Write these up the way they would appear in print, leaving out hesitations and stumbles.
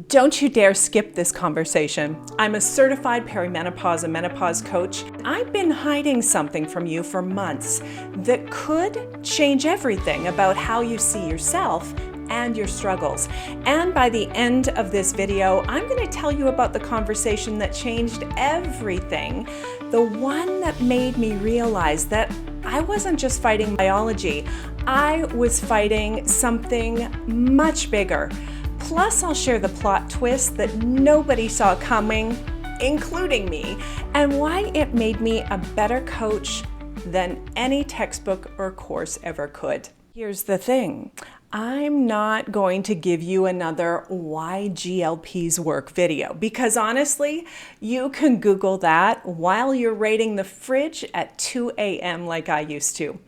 Don't you dare skip this conversation. I'm a certified perimenopause and menopause coach. I've been hiding something from you for months that could change everything about how you see yourself and your struggles. And by the end of this video, I'm going to tell you about the conversation that changed everything. The one that made me realize that I wasn't just fighting biology, I was fighting something much bigger. Plus, I'll share the plot twist that nobody saw coming, including me, and why it made me a better coach than any textbook or course ever could. Here's the thing. I'm not going to give you another why GLPs work video because honestly, you can Google that while you're raiding the fridge at 2 a.m. like I used to.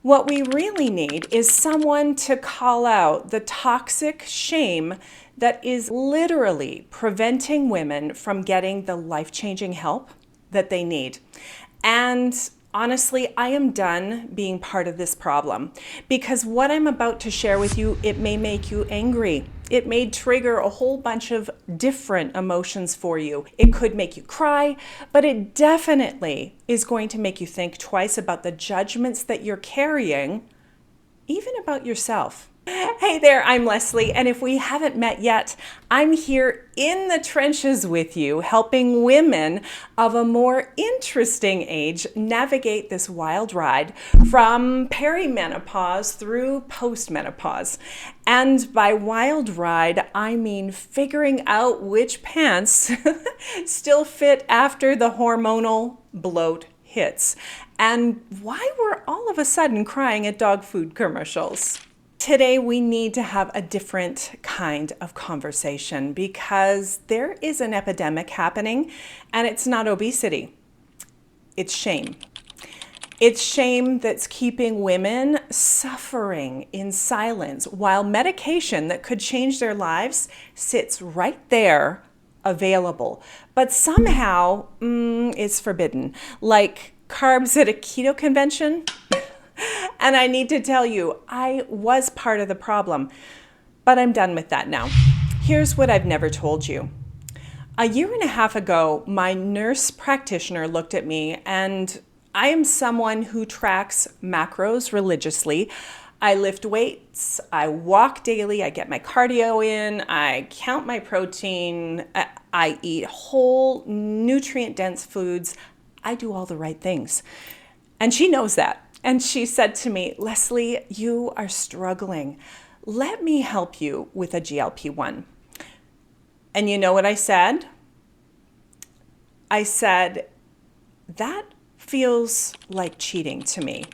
What we really need is someone to call out the toxic shame that is literally preventing women from getting the life-changing help that they need. And honestly, I am done being part of this problem because what I'm about to share with you, it may make you angry. It may trigger a whole bunch of different emotions for you. It could make you cry, but it definitely is going to make you think twice about the judgments that you're carrying, even about yourself. Hey there, I'm Leslie, and if we haven't met yet, I'm here in the trenches with you, helping women of a more interesting age navigate this wild ride from perimenopause through postmenopause. And by wild ride, I mean figuring out which pants still fit after the hormonal bloat hits, and why we're all of a sudden crying at dog food commercials. Today, we need to have a different kind of conversation because there is an epidemic happening, and it's not obesity, it's shame. It's shame that's keeping women suffering in silence while medication that could change their lives sits right there available. But somehow, it's forbidden, like carbs at a keto convention. And I need to tell you, I was part of the problem, but I'm done with that now. Here's what I've never told you. A year and a half ago, my nurse practitioner looked at me, and I am someone who tracks macros religiously. I lift weights, I walk daily, I get my cardio in, I count my protein, I eat whole nutrient-dense foods. I do all the right things. And she knows that. And she said to me, Leslie, you are struggling. Let me help you with a GLP-1. And you know what I said? I said, that feels like cheating to me.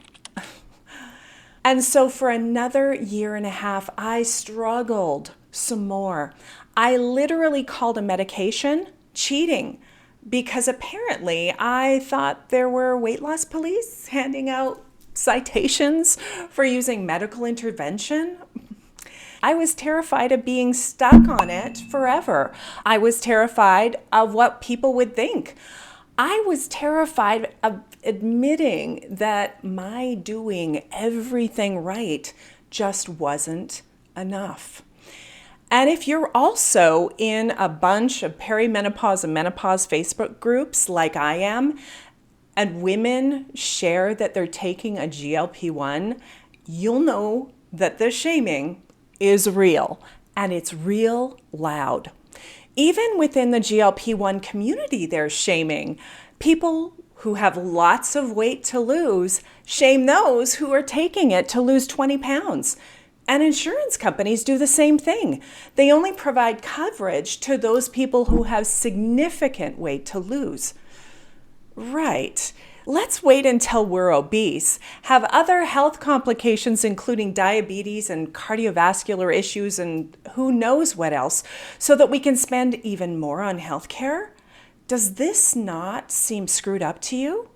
And so for another year and a half, I struggled some more. I literally called a medication cheating because apparently I thought there were weight loss police handing out citations for using medical intervention. I was terrified of being stuck on it forever. I was terrified of what people would think. I was terrified of admitting that my doing everything right just wasn't enough. And if you're also in a bunch of perimenopause and menopause Facebook groups like I am, and women share that they're taking a GLP-1, you'll know that the shaming is real, and it's real loud. Even within the GLP-1 community, there's shaming. People who have lots of weight to lose shame those who are taking it to lose 20 pounds. And insurance companies do the same thing. They only provide coverage to those people who have significant weight to lose. Right. Let's wait until we're obese, have other health complications, including diabetes and cardiovascular issues and who knows what else, so that we can spend even more on healthcare? Does this not seem screwed up to you?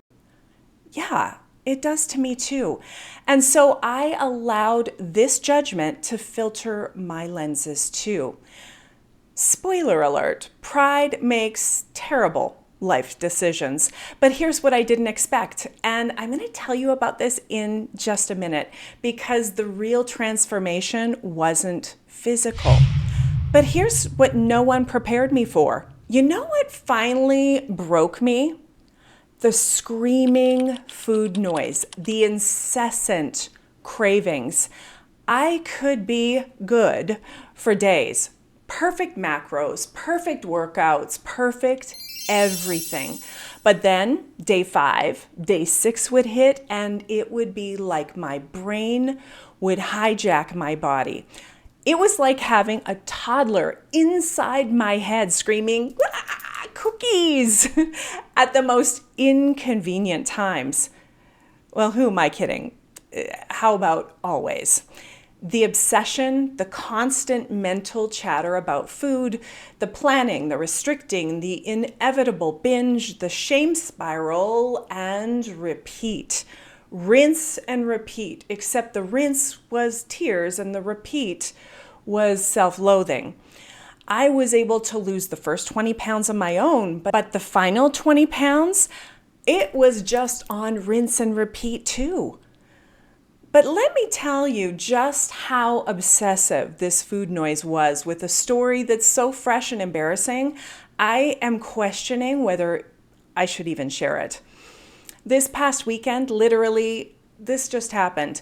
Yeah, it does to me too. And so I allowed this judgment to filter my lenses too. Spoiler alert, pride makes terrible life decisions. But here's what I didn't expect. And I'm going to tell you about this in just a minute because the real transformation wasn't physical. But here's what no one prepared me for. You know what finally broke me? The screaming food noise, the incessant cravings. I could be good for days. Perfect macros, perfect workouts, perfect everything. But then day 5, day 6 would hit, and it would be like my brain would hijack my body. It was like having a toddler inside my head screaming, "Ah, cookies," at the most inconvenient times. Well, who am I kidding? How about always? The obsession, the constant mental chatter about food, the planning, the restricting, the inevitable binge, the shame spiral, and repeat. Rinse and repeat, except the rinse was tears and the repeat was self-loathing. I was able to lose the first 20 pounds on my own, but the final 20 pounds, it was just on rinse and repeat too. But let me tell you just how obsessive this food noise was with a story that's so fresh and embarrassing, I am questioning whether I should even share it. This past weekend, literally, this just happened.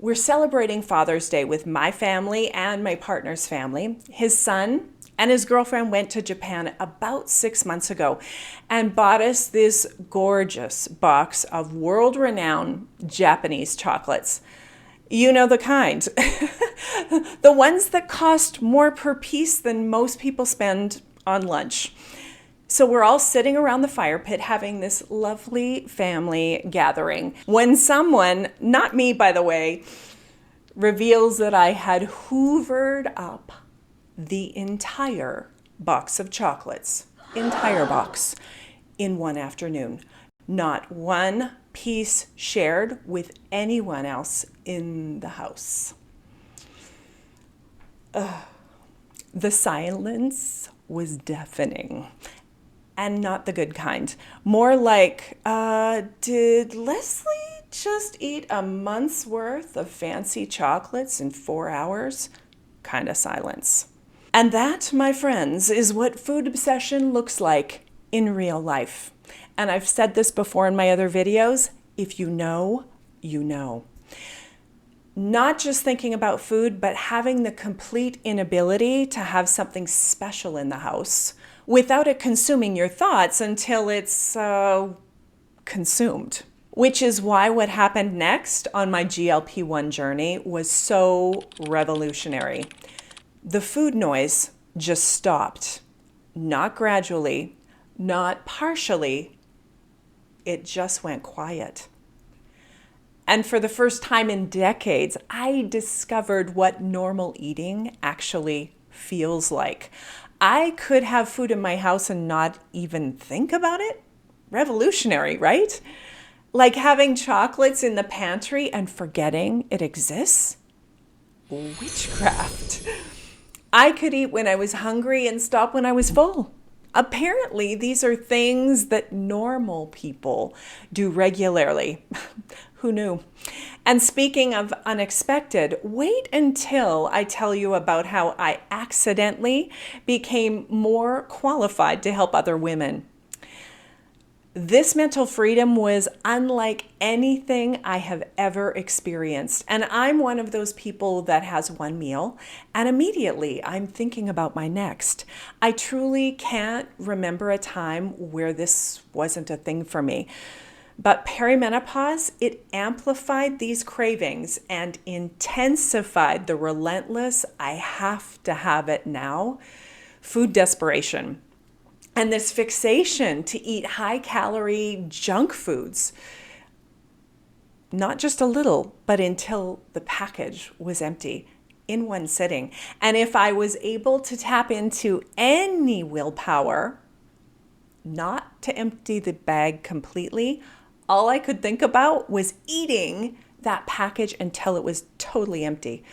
We're celebrating Father's Day with my family and my partner's family. His son and his girlfriend went to Japan about 6 months ago and bought us this gorgeous box of world-renowned Japanese chocolates. You know the kind. The ones that cost more per piece than most people spend on lunch. So we're all sitting around the fire pit having this lovely family gathering when someone, not me by the way, reveals that I had hoovered up the entire box of chocolates, entire box, in one afternoon. Not one piece shared with anyone else in the house. The silence was deafening. And not the good kind. More like, did Leslie just eat a month's worth of fancy chocolates in 4 hours? Kind of silence. And that, my friends, is what food obsession looks like in real life. And I've said this before in my other videos, if you know, you know. Not just thinking about food, but having the complete inability to have something special in the house without it consuming your thoughts until it's consumed. Which is why what happened next on my GLP-1 journey was so revolutionary. The food noise just stopped. Not gradually, not partially. It just went quiet. And for the first time in decades, I discovered what normal eating actually feels like. I could have food in my house and not even think about it. Revolutionary, right? Like having chocolates in the pantry and forgetting it exists. Witchcraft. I could eat when I was hungry and stop when I was full. Apparently, these are things that normal people do regularly. Who knew? And speaking of unexpected, wait until I tell you about how I accidentally became more qualified to help other women. This mental freedom was unlike anything I have ever experienced. And I'm one of those people that has one meal and immediately I'm thinking about my next. I truly can't remember a time where this wasn't a thing for me. But perimenopause, it amplified these cravings and intensified the relentless, I have to have it now, food desperation. And this fixation to eat high-calorie junk foods, not just a little, but until the package was empty in one sitting. And if I was able to tap into any willpower, not to empty the bag completely, all I could think about was eating that package until it was totally empty,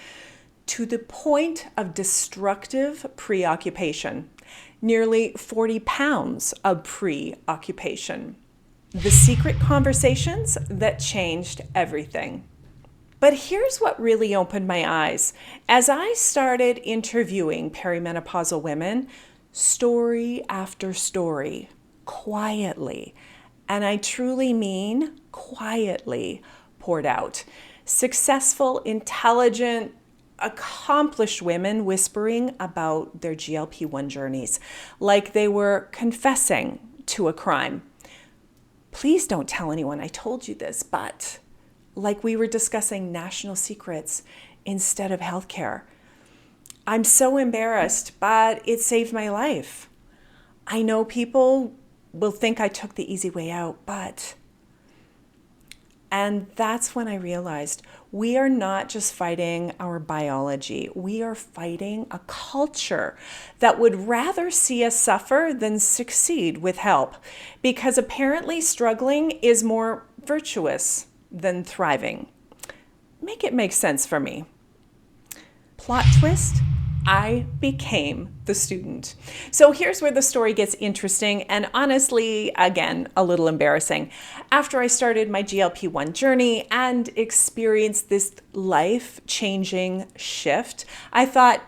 to the point of destructive preoccupation. Nearly 40 pounds of preoccupation. The secret conversations that changed everything. But here's what really opened my eyes. As I started interviewing perimenopausal women, story after story, quietly, and I truly mean quietly, poured out. Successful, intelligent, accomplished women whispering about their GLP-1 journeys, like they were confessing to a crime. Please don't tell anyone I told you this, but like we were discussing national secrets instead of healthcare. I'm so embarrassed, but it saved my life. I know people will think I took the easy way out, and that's when I realized we are not just fighting our biology. We are fighting a culture that would rather see us suffer than succeed with help, because apparently struggling is more virtuous than thriving. Make it make sense for me. Plot twist, I became the student. So here's where the story gets interesting and honestly, again, a little embarrassing. After I started my GLP-1 journey and experienced this life-changing shift, I thought,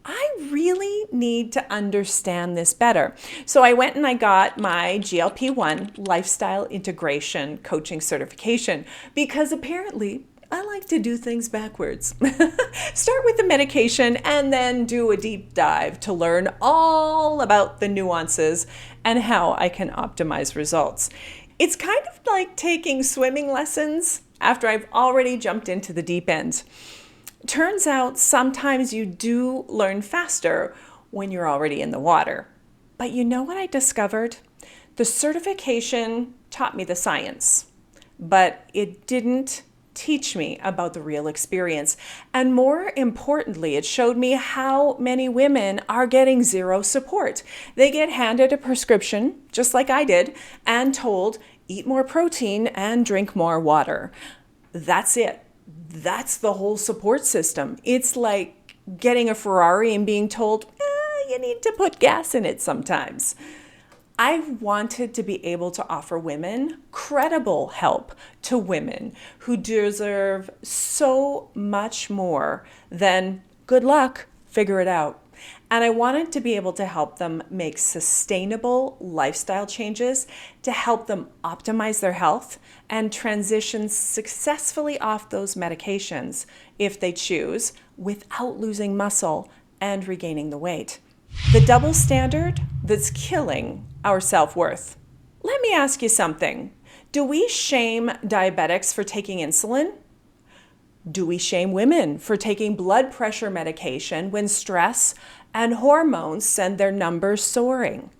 I really need to understand this better. So I went and I got my GLP-1 lifestyle integration coaching certification because apparently I like to do things backwards. Start with the medication and then do a deep dive to learn all about the nuances and how I can optimize results. It's kind of like taking swimming lessons after I've already jumped into the deep end. Turns out sometimes you do learn faster when you're already in the water. But you know what I discovered? The certification taught me the science, but it didn't teach me about the real experience. And more importantly, it showed me how many women are getting zero support. They get handed a prescription, just like I did, and told, eat more protein and drink more water. That's it. That's the whole support system. It's like getting a Ferrari and being told, you need to put gas in it sometimes. I wanted to be able to offer women credible help to women who deserve so much more than good luck, figure it out. And I wanted to be able to help them make sustainable lifestyle changes to help them optimize their health and transition successfully off those medications if they choose, without losing muscle and regaining the weight. The double standard that's killing our self-worth. Let me ask you something. Do we shame diabetics for taking insulin? Do we shame women for taking blood pressure medication when stress and hormones send their numbers soaring?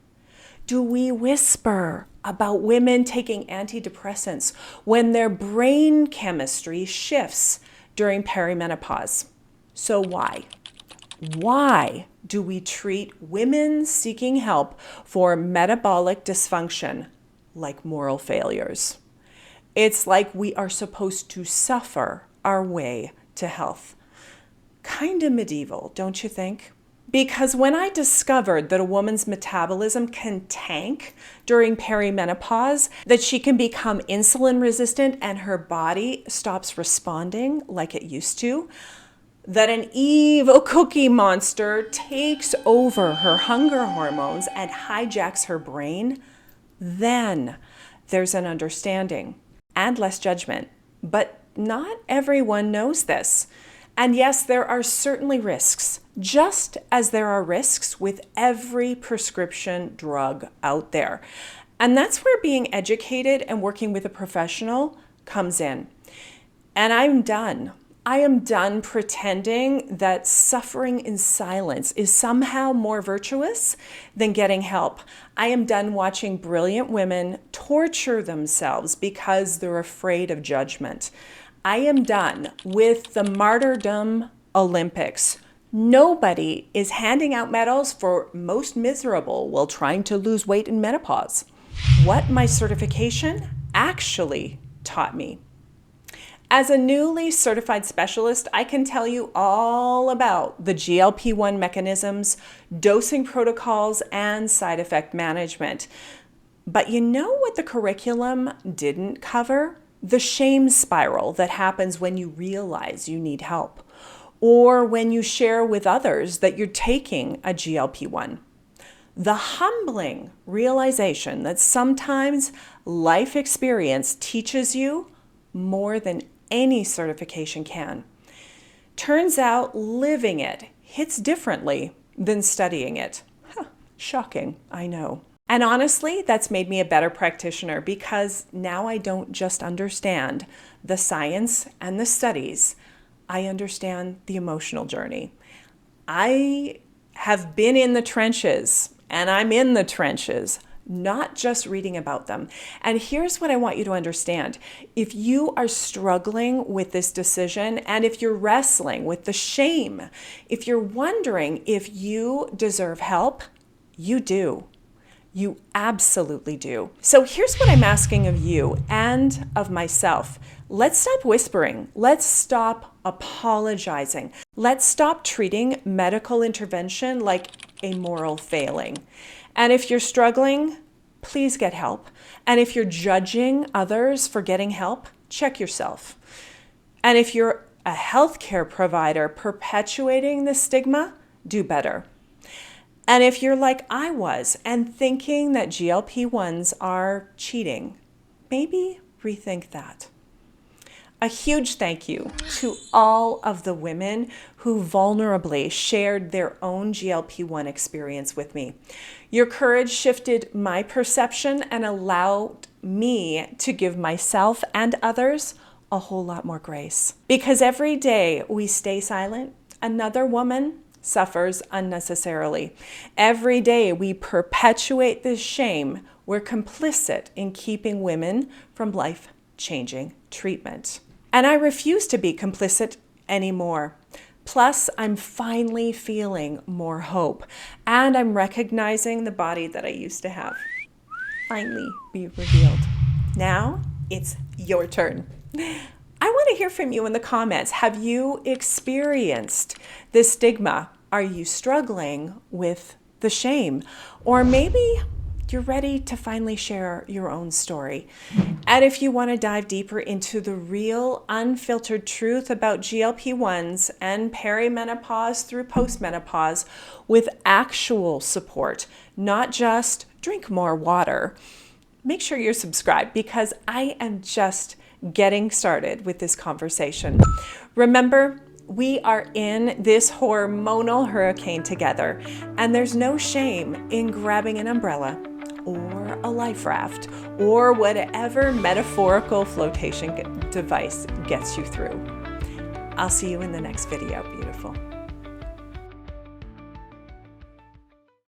Do we whisper about women taking antidepressants when their brain chemistry shifts during perimenopause? So why? Why do we treat women seeking help for metabolic dysfunction like moral failures? It's like we are supposed to suffer our way to health. Kind of medieval, don't you think? Because when I discovered that a woman's metabolism can tank during perimenopause, that she can become insulin resistant and her body stops responding like it used to, that an evil cookie monster takes over her hunger hormones and hijacks her brain, then there's an understanding and less judgment. But not everyone knows this. And yes, there are certainly risks, just as there are risks with every prescription drug out there. And that's where being educated and working with a professional comes in. And I'm done. I am done pretending that suffering in silence is somehow more virtuous than getting help. I am done watching brilliant women torture themselves because they're afraid of judgment. I am done with the martyrdom Olympics. Nobody is handing out medals for most miserable while trying to lose weight in menopause. What my certification actually taught me. As a newly certified specialist, I can tell you all about the GLP-1 mechanisms, dosing protocols, and side effect management. But you know what the curriculum didn't cover? the shame spiral that happens when you realize you need help, or when you share with others that you're taking a GLP-1. The humbling realization that sometimes life experience teaches you more than any certification can. Turns out living it hits differently than studying it. Shocking, I know. And honestly, that's made me a better practitioner, because now I don't just understand the science and the studies, I understand the emotional journey. I have been in the trenches, and I'm in the trenches, not just reading about them. And here's what I want you to understand. If you are struggling with this decision, and if you're wrestling with the shame, if you're wondering if you deserve help, you do. You absolutely do. So here's what I'm asking of you and of myself. Let's stop whispering. Let's stop apologizing. Let's stop treating medical intervention like a moral failing. And if you're struggling, please get help. And if you're judging others for getting help, check yourself. And if you're a healthcare provider perpetuating the stigma, do better. And if you're like I was and thinking that GLP-1s are cheating, maybe rethink that. A huge thank you to all of the women who vulnerably shared their own GLP-1 experience with me. Your courage shifted my perception and allowed me to give myself and others a whole lot more grace. Because every day we stay silent, another woman suffers unnecessarily. Every day we perpetuate this shame, we're complicit in keeping women from life-changing treatment. And I refuse to be complicit anymore. Plus, I'm finally feeling more hope, and I'm recognizing the body that I used to have finally be revealed. Now it's your turn. I want to hear from you in the comments. Have you experienced the stigma? Are you struggling with the shame? Or maybe you're ready to finally share your own story. And if you want to dive deeper into the real, unfiltered truth about GLP-1s and perimenopause through postmenopause with actual support, not just drink more water, make sure you're subscribed, because I am just getting started with this conversation. Remember, we are in this hormonal hurricane together, and there's no shame in grabbing an umbrella or a life raft or whatever metaphorical flotation device gets you through. I'll see you in the next video, beautiful.